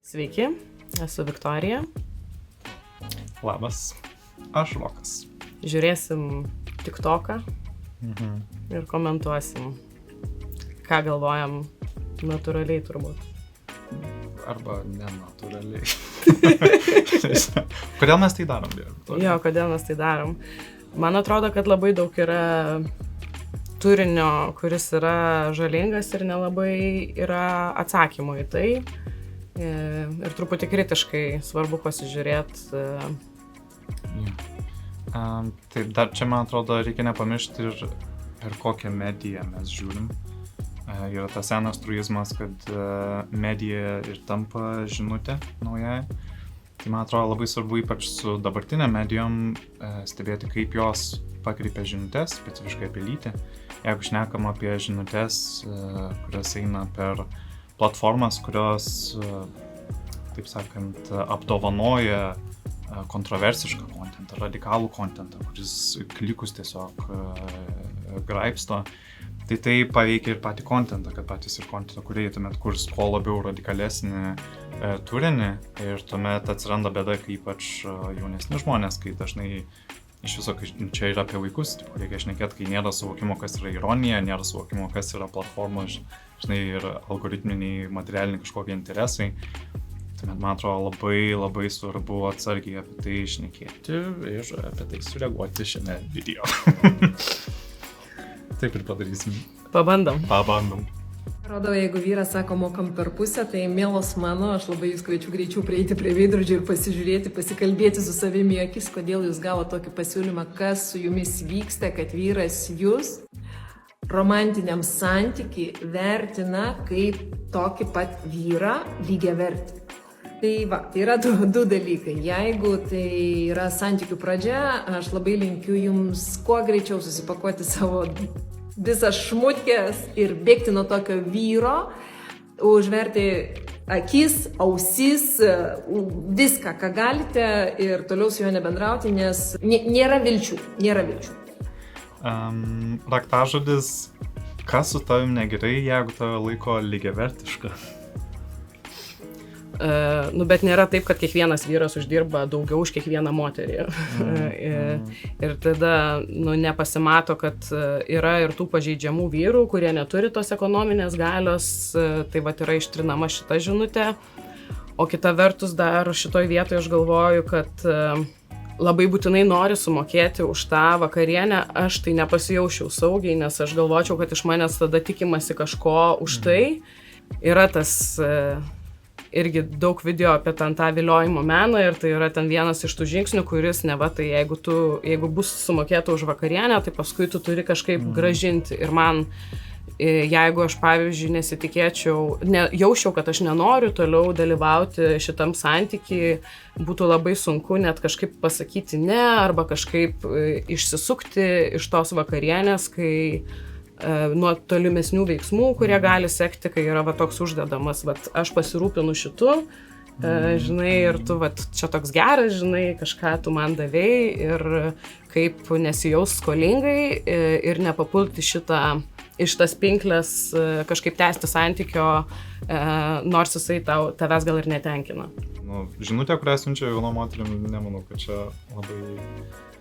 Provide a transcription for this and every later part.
Sveiki, esu Viktorija. Labas, aš Rokas. Žiūrėsim TikToką ir komentuosim, ką galvojam natūraliai turbūt. Arba nenatūraliai. Kodėl mes tai darom? Jo, kodėl mes tai darom. Man atrodo, kad labai daug yra turinio, kuris yra žalingas ir nelabai yra atsakymų į tai. Ir truputį kritiškai svarbu pasižiūrėti. Taip, dar čia, man atrodo, reikia nepamiršti ir kokią mediją mes žiūrim. Yra tas senas truizmas, kad medija ir tampa žinutė naujai. Tai, man atrodo, labai svarbu ypač su dabartinė medijom stebėti, kaip jos pakreipia žinutės, specifiškai apie lytį. Jeigu šnekam apie žinutės, kurios eina per platformas, kurios, taip sakant, apdovanoja kontroversišką kontentą, radikalų kontentą, kuris klikus tiesiog graibsto, tai paveikia ir patį kontentą, kad patys ir kontentą kūrėjai tuomet kurs kuo labiau radikalesnį turinį ir tuomet atsiranda bėda, kai ypač jaunesni žmonės, kai dažnai iš viso, čia yra apie vaikus, reikia šnekėti, kai nėra suvokimo, kas yra ironija, nėra suvokimo, kas yra platformos, žinai, ir algoritminiai, materialiniai kažkokie interesai. Tuomet, man atrodo, labai svarbu atsargiai apie tai šnekėti ir apie tai sureaguoti šiame video. Taip ir padarysim. Pabandom. Rodo, jeigu vyras sako, mokam per pusę, tai mielos mano, aš labai jūs kviečiu greičiau prieiti prie veidrodžio ir pasižiūrėti, pasikalbėti su savimi akis, kodėl jūs gavo tokį pasiūlymą, kas su jumis vyksta, kad vyras jūs romantiniam santykiui vertina kaip tokį pat vyrą lygiavertį. Tai va, tai yra du dalykai. Jeigu tai yra santykių pradžia, aš labai linkiu jums kuo greičiau susipakuoti savo visas šmutkės ir bėgti nuo tokio vyro, užverti akis, ausis, viską, ką galite ir toliau su juo nebendrauti, nes nėra vilčių. Raktažodis, kas su tavim negerai, jeigu tave laiko lygiavertiška? Bet nėra taip, kad kiekvienas vyras uždirba daugiau už kiekvieną moterį. Ir tada nepasimato, kad yra ir tų pažeidžiamų vyrų, kurie neturi tos ekonominės galios, tai vat yra ištrinama šita žinutė. O kita vertus dar šitoj vietoje aš galvoju, kad labai būtinai nori sumokėti už tą vakarienę, aš tai nepasijaučiau saugiai, nes aš galvočiau, kad iš manęs tada tikimasi kažko už tai. Yra tas irgi daug video apie tą viliojimo meną ir tai yra ten vienas iš tų žingsnių, kuris neva tai jeigu bus sumokėta už vakarienę, tai paskui tu turi kažkaip gražinti. Ir man, jeigu aš pavyzdžiui jausčiau, kad aš nenoriu toliau dalyvauti šitam santykiui, būtų labai sunku net kažkaip pasakyti ne arba kažkaip išsisukti iš tos vakarienės, kai nuo tolimesnių veiksmų, kurie gali sekti, kai yra toks uždedamas, aš pasirūpinu šitu, žinai, ir tu čia toks geras, žinai, kažką tu man davėjai ir kaip nesijaus skolingai ir nepapulti iš tas pinklės kažkaip tęsti santykio, nors jisai tavęs gal ir netenkina. Žinutė, kurią siunčia jauna moterim, nemanau, kad čia labai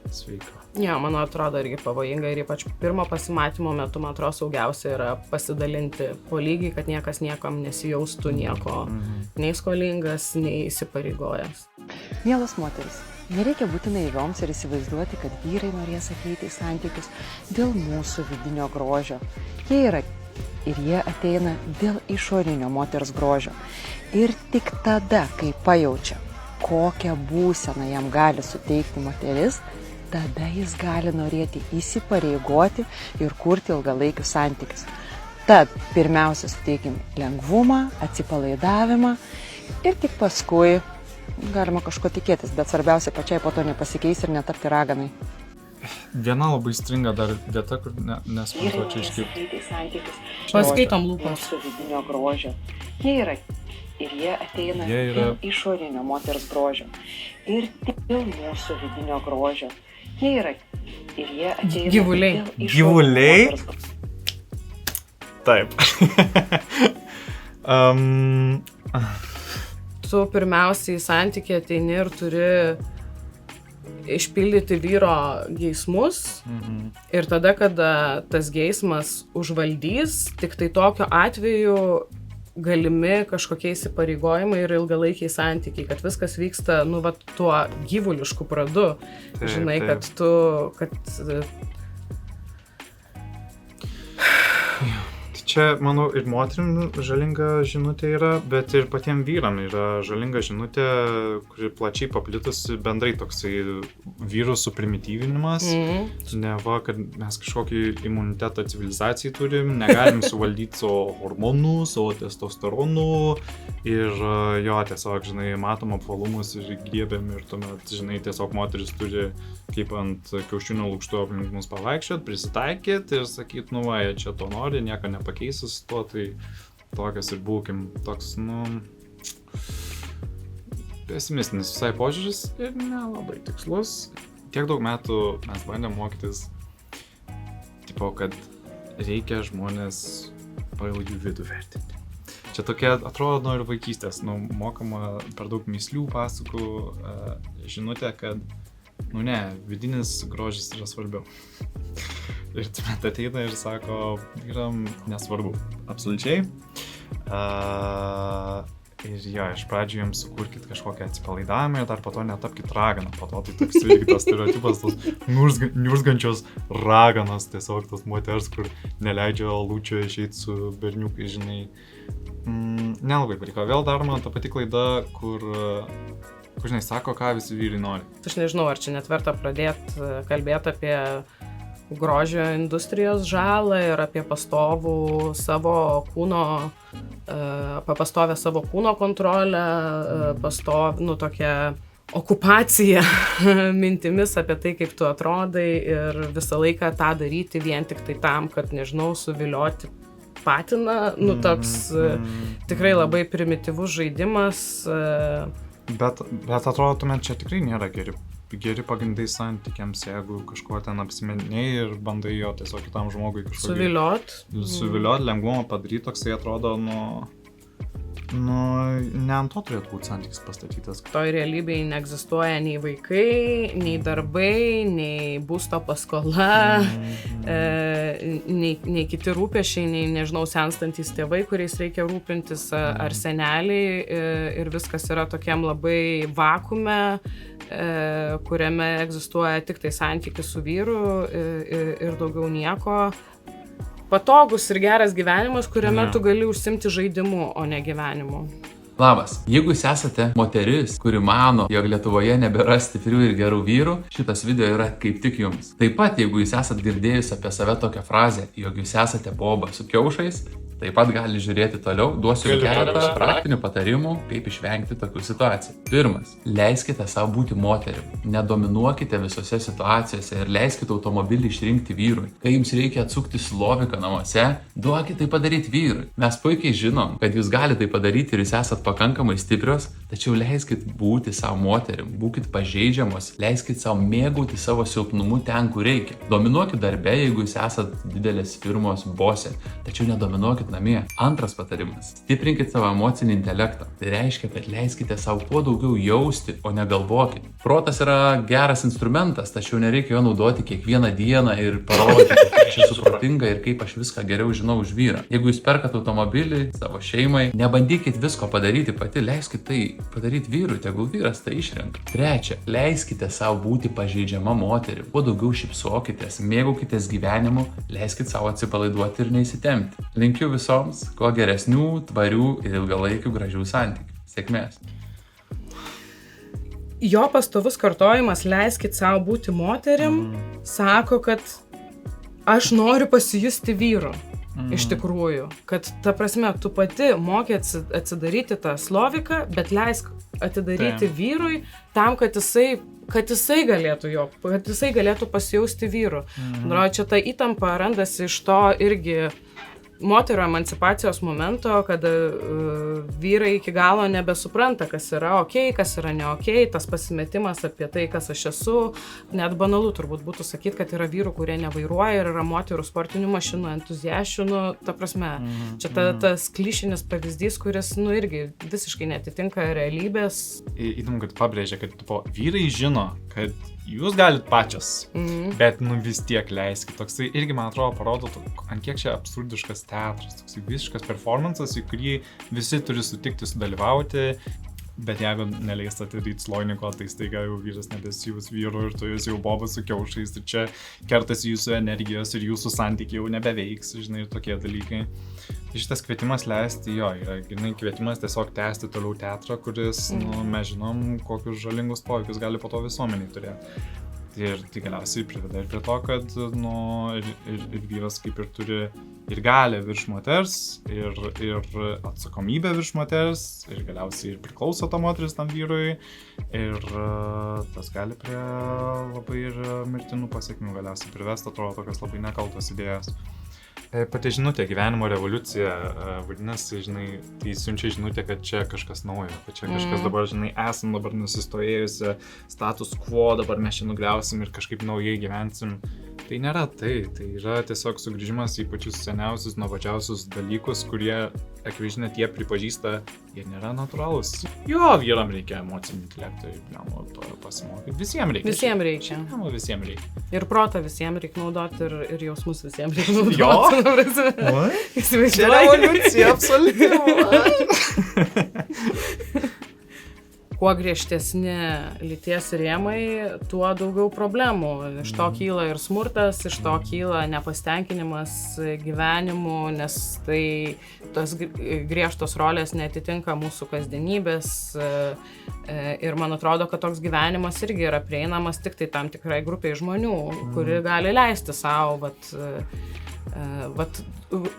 sveika. Jo, man atrodo irgi pavojinga ir ypač pirmo pasimatymo metu, man atrodo, saugiausia yra pasidalinti po lygiai, kad niekas niekam nesijaustų nieko nei skolingas, nei įsipareigojęs. Mielos moterys, nereikia būti naivioms ir įsivaizduoti, kad vyrai norės ateiti į santykius dėl mūsų vidinio grožio. Jie yra ir jie ateina dėl išorinio moters grožio. Ir tik tada, kai pajaučia, kokią būseną jam gali suteikti moteris, tada jis gali norėti įsipareigoti ir kurti ilgalaikius santykius. Tad pirmiausia suteikim lengvumą, atsipalaidavimą ir tik paskui galima kažko tikėtis, bet svarbiausia pačiai po to nepasikeis ir netapti raganai. Viena labai stringa dar vieta, kur nesuprantu čia iškirpti. Paskaitom lūpas. Mūsų vidinio grožio. Jie ateina dėl išorinio moters grožio. Ir tik dėl mūsų vidinio grožio. Jie ateina Gyvuliai. Gyvuliai? Taip. tu pirmiausiai į santykį ateini ir turi išpildyti vyro geismus ir tada, kada tas geismas užvaldys, tik tai tokiu atveju galimi kažkokie įsipareigojimai ir ilgalaikiai santykiai, kad viskas vyksta, tuo gyvulišku pradu. Žinai, kad tu, Čia, manau, ir moterim žalinga žinutė yra, bet ir patiem vyram yra žalinga žinutė, kuri plačiai paplitusi, bendrai toksai vyrų suprimityvinimas. Neva, kad mes kažkokį imunitetą civilizacijai turim, negalim suvaldyti savo hormonų, savo testosteronų ir jo, tiesiog, žinai, matom apvalumus ir griebėm ir tuomet, žinai, tiesiog moteris turi kaip ant kiaušinio lukštų aplink mus pavaikščiot, prisitaikyti ir sakyt, čia to nori, nieko nepakeisi su tuo, tai tokias ir būkim. Toks, pesimistinis visai požiūris ir nelabai tikslus. Tiek daug metų mes bandėm mokytis, kad reikia žmonės pagal jų vidų vertinti. Čia tokia, atrodo, ir vaikystės, mokama per daug mįslių pasakų žinutė, kad vidinis grožis yra svarbiau. Ir tuomet ateina ir sako, vyram nesvarbu, absoliučiai. Ir jo, iš pradžių jiems sukurkit kažkokią atsipalaidavimą ir dar po to netapkit raganą. Po to tai toks irgi tas stereotipas, tos niurzgančios raganos, tiesiog tos moters, kur neleidžia lūčio išeiti su berniukai, žinai. Nelabai paliko. Vėl daroma ta pati klaida, kur žinai, sako, ką visi vyrai nori. Aš nežinau, ar čia net verta pradėti kalbėti apie grožio industrijos žalą ir apie pastovę savo kūno kontrolę, tokią okupaciją mintimis apie tai, kaip tu atrodai ir visą laiką tą daryti vien tik tai tam, kad, nežinau, suvilioti patiną, toks tikrai labai primityvus žaidimas. Bet atrodo, tuomet čia tikrai nėra geri pagrindai santykiams, jeigu kažko ten apsimenėjai ir bandai jo tiesiog kitam žmogui kažkokį suviliot, lengvumą padaryti, toksai atrodo, ne ant to turėtų būti santykis pastatytas. Toj realybėje neegzistuoja nei vaikai, nei darbai, nei būsto paskola, nei kiti rūpesčiai, nei, nežinau, senstantys tėvai, kuriais reikia rūpintis, ar seneliai, ir viskas yra tokiam labai vakume, kuriame egzistuoja tik tai santykis su vyru ir daugiau nieko. Patogus ir geras gyvenimas, kuriame tu gali užsimti žaidimu, o ne gyvenimu. Labas. Jeigu jūs esate moteris, kuri mano, jog Lietuvoje nebėra stiprių ir gerų vyrų, šitas video yra kaip tik jums. Taip pat, jeigu jūs esate girdėjus apie save tokią frazę, jog jūs esate boba su kiaušais, taip pat gali žiūrėti toliau, duosiu keletą praktinių patarimų, kaip išvengti tokių situacijų. Pirmas. Leiskite savo būti moterim. Nedominuokite visose situacijose ir leiskite automobilį išrinkti vyrui. Kai jums reikia atsukti sloviką namuose, duokite tai padaryti vyrui. Mes puikiai žinom, kad jūs galite tai padaryti ir jūs esat pakankamai stiprios, tačiau leiskit būti savo moterim, būkit pažeidžiamos, leiskit savo mėgauti savo silpnumu ten, kur reikia. Dominuokit darbe, jeigu jūs esat didelės firmos bosė, tačiau nedominuokit namie. Antras patarimas. Stiprinkit savo emocinį intelektą. Tai reiškia, kad leiskite savo kuo daugiau jausti, o ne galvokit. Protas yra geras instrumentas, tačiau nereikia jo naudoti kiekvieną dieną ir parodyti, kaip aš esu protinga ir kaip aš viską geriau žinau už vyrą. Jeigu jūs perkat automobilį savo šeimai, nebandykit visko padaryti pati, leiskit tai padaryti vyrui, tegul vyras tai išrenka. Trečia, leiskite savo būti pažeidžiama moterim. Kuo daugiau šypsokitės, mėgaukitės gyvenimu, leiskit savo atsipalaiduoti ir neįsitempti. Linkiu visoms kuo geresnių, tvarių ir ilgalaikių gražių santykių. Sėkmės. Jo pastovus kartojimas leiskit savo būti moterim, sako, kad aš noriu pasijusti vyru. Iš tikrųjų, kad ta prasme, tu pati moki atsidaryti tą sloviką, bet leisk atidaryti vyrui tam, kad jisai galėtų pasijausti vyru. Čia ta įtampa randasi iš to irgi moterų emancipacijos momento, kada vyrai iki galo nebesupranta, kas yra okei, kas yra ne okei, tas pasimetimas apie tai, kas aš esu, net banalu turbūt būtų sakyti, kad yra vyrų, kurie nevairuoja ir yra moterų sportinių mašinų entuziasčių, ta prasme, čia tas klišinis pavyzdys, kuris, irgi visiškai netitinka realybės. Įdomu, kad pabrėžia, kad vyrai žino, kad jūs galit pačios, bet vis tiek leiskit. Toksai irgi, man atrodo, parodo, ant kiek čia absurdiškas teatras, toksai visiškas performances, į kurį visi turi sutikti sudalyvauti, bet jeigu neleista atidaryti sloiniko, tai staiga jau vyras nebesijus vyru ir tu jūs jau bobas su kiaušais ir čia kertasi jūsų energijos ir jūsų santykiai jau nebeveiks, žinai, ir tokie dalykai. Tai šitas kvietimas leisti, yra kvietimas tiesiog tęsti toliau teatrą, kuris, mes žinom, kokius žalingus poveikius gali po to visuomeniai turėti. Ir tai galiausiai priveda ir prie to, kad ir vyras kaip ir turi ir galią virš moters, ir atsakomybę virš moters, ir galiausiai ir priklauso ta moteris tam vyrui, ir tas gali prie labai ir mirtinų pasiekmių galiausiai privesti, atrodo tokios labai nekaltos idėjos. Pati žinutė, gyvenimo revoliucija, vadinasi, tai siunčia žinutė, kad čia kažkas naujo, kad čia kažkas dabar, esam dabar nusistovėjusi status quo, dabar mes čia nugriausim ir kažkaip naujai gyvensim. Tai nėra tai yra tiesiog sugrįžimas į pačius seniausius, nuobočiausius dalykus, kurie, akivaizdžiai, jie pripažįsta, jie nėra natūralūs. Jo, vyram reikia emocinį intelektą, pasimokyti. Visiems reikia. Visiems reikia. Ir protą visiems reikia naudoti, ir jausmus visiems reikia naudoti. Jo? Čia revoliucija, absoliuti. Kuo griežtesni lyties rėmai, tuo daugiau problemų. Iš to kyla ir smurtas, iš to kyla nepasitenkinimas gyvenimu, nes tai tos griežtos rolės neatitinka mūsų kasdienybės. Ir man atrodo, kad toks gyvenimas irgi yra prieinamas tik tai tam tikrai grupiai žmonių, kuri gali leisti savo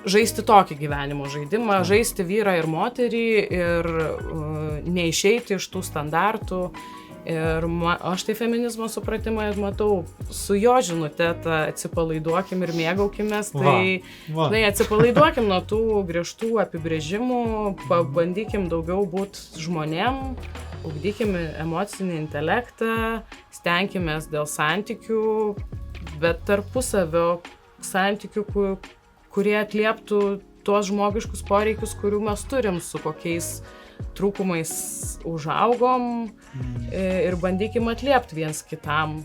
žaisti tokį gyvenimo žaidimą, žaisti vyrą ir moterį ir neišeiti iš tų standartų. Ir aš tai feminizmo supratimą matau su jo žinute, atsipalaiduokim ir mėgaukimės, tai atsipalaiduokim nuo tų griežtų apibrėžimų, pabandykim daugiau būti žmonėm, ugdykim emocinį intelektą, stenkimės dėl santykių, bet tarpusavio santykių, kurie atlieptų tuos žmogiškus poreikius, kurių mes turim, su kokiais trūkumais užaugom ir bandykim atliepti viens kitam.